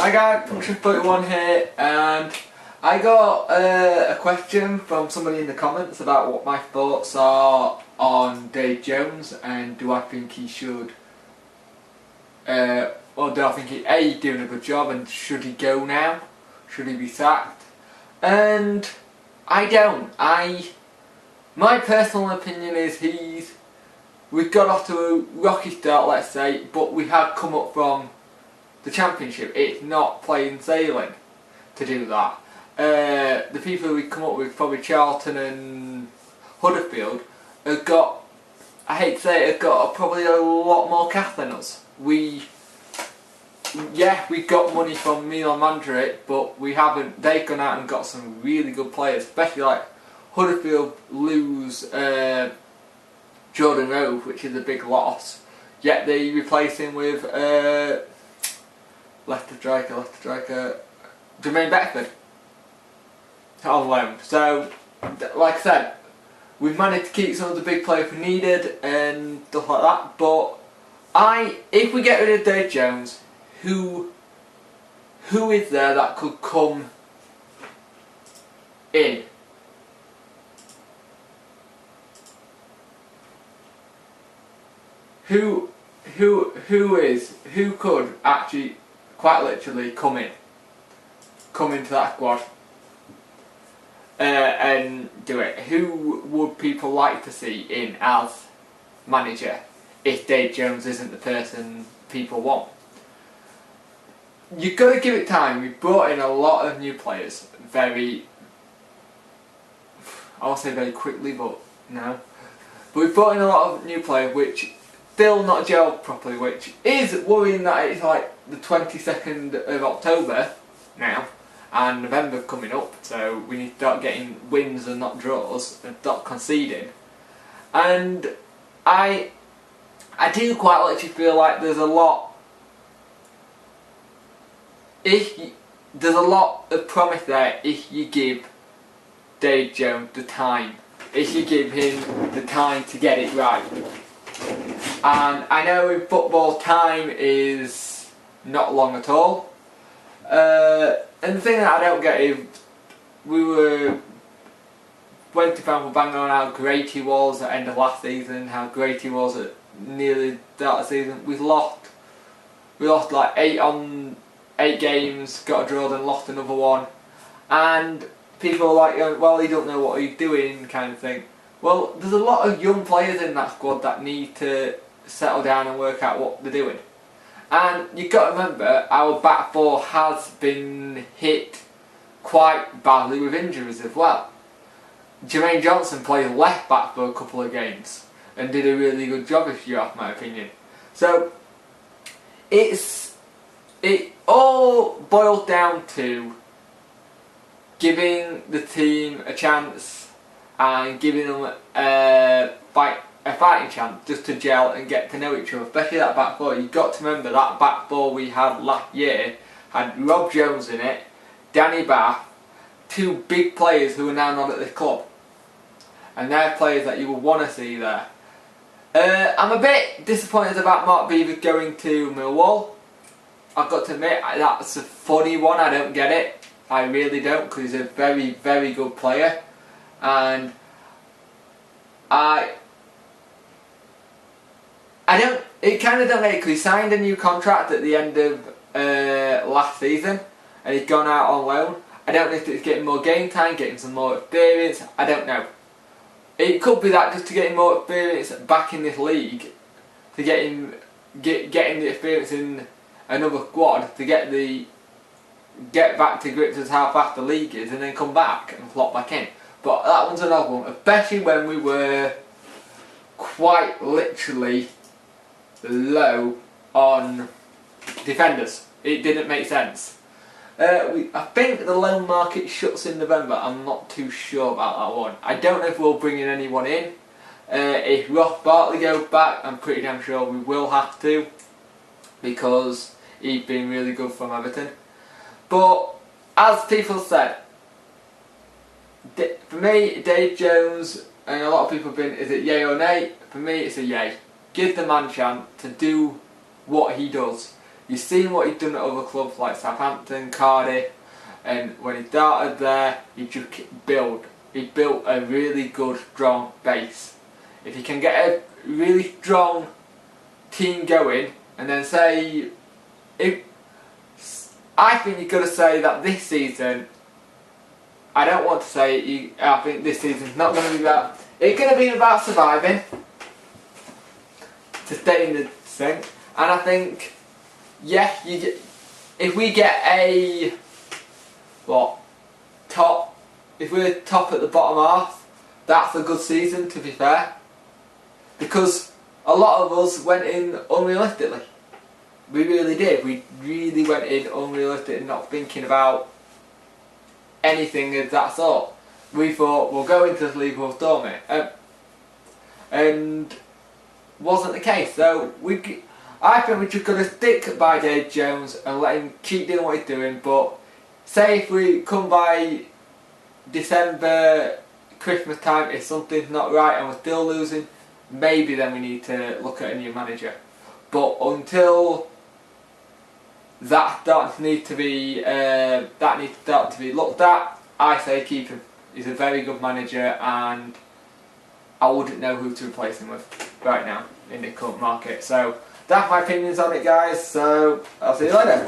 Hi guys, Function31 here, and I got a question from somebody in the comments about what my thoughts are on Dave Jones and do I think he should, or do I think he's doing a good job and should he go now? Should he be sacked? And I don't. My personal opinion is we've got off to a rocky start, let's say, but we have come up from the Championship. It's not plain sailing to do that. The people we come up with, probably Charlton and Huddersfield, have got, I hate to say it, have got probably a lot more cash than us. We got money from Milan Mandaric, but we haven't. They've gone out and got some really good players, especially like Huddersfield lose Jordan Rowe, which is a big loss. Yet they replace him with left striker, Jermaine Beckford on loan. So, like I said, we've managed to keep some of the big players we needed and stuff like that. But if we get rid of Dave Jones, who is there that could come in? Who could actually quite literally come into that squad and do it? Who would people like to see in as manager if Dave Jones isn't the person people want? You've got to give it time. We've brought in a lot of new players I won't say very quickly, but no. But we've brought in a lot of new players which still not gelled properly, which is worrying that it's like the 22nd of October now and November coming up, so we need to start getting wins and not draws and start conceding. And I do quite literally feel like there's a lot of promise there if you give Dave Jones the time, if you give him the time to get it right. And I know in football time is not long at all. And the thing that I don't get is when fans were banging on how great he was at the end of last season, how great he was at nearly the start of the season. We lost like 8 games, got a draw, then lost another one. And people are like, well, he don't know what he's doing, kind of thing. Well, there's a lot of young players in that squad that need to settle down and work out what they're doing. And you've got to remember, our back four has been hit quite badly with injuries as well. Jermaine Johnson played left back for a couple of games and did a really good job, if you ask my opinion. So it all boils down to giving the team a chance and giving them a fighting chance just to gel and get to know each other, especially that back four. You've got to remember that back four we had last year had Rob Jones in it, Danny Bath, 2 big players who are now not at the club, and they're players that you will want to see there. I'm a bit disappointed about Mark Beaver going to Millwall. I've got to admit, that's a funny one. I don't get it. I really don't, because he's a very, very good player. And I don't get it, because he signed a new contract at the end of last season and he's gone out on loan. I don't know if it's getting more game time, getting some more experience, I don't know. It could be that just to get him more experience back in this league, to getting the experience in another squad, to get back to grips with how fast the league is and then come back and flop back in. But that one's another one, especially when we were quite literally low on defenders. It didn't make sense. I think the loan market shuts in November. I'm not too sure about that one. I don't know if we'll bring in anyone in. If Ross Bartley goes back, I'm pretty damn sure we will have to, because he's been really good from Everton. But as people said, for me, Dave Jones, and a lot of people have been, is it yay or nay? For me, it's a yay. Give the man a chance to do what he does. You've seen what he's done at other clubs like Southampton, Cardiff, and when he started there, he just built a really good, strong base. If you can get a really strong team going, and then say, I think you've got to say that this season, I don't want to say, I think this season's not going to be about, it's going to be about surviving, to stay in the thing, and I think, yeah, if we get a, if we're top at the bottom half, that's a good season, to be fair, because a lot of us went in unrealistically. We really did. We really went in unrealistic and not thinking about anything of that sort. We thought we'll go into this league, we'll storm it, and wasn't the case. So I think we're just going to stick by Dave Jones and let him keep doing what he's doing. But say if we come by December, Christmas time, if something's not right and we're still losing, maybe then we need to look at a new manager. But until that needs to be looked at, I say keep him. He's a very good manager, and I wouldn't know who to replace him with right now in the current market. So that's my opinions on it, guys. So I'll see you later.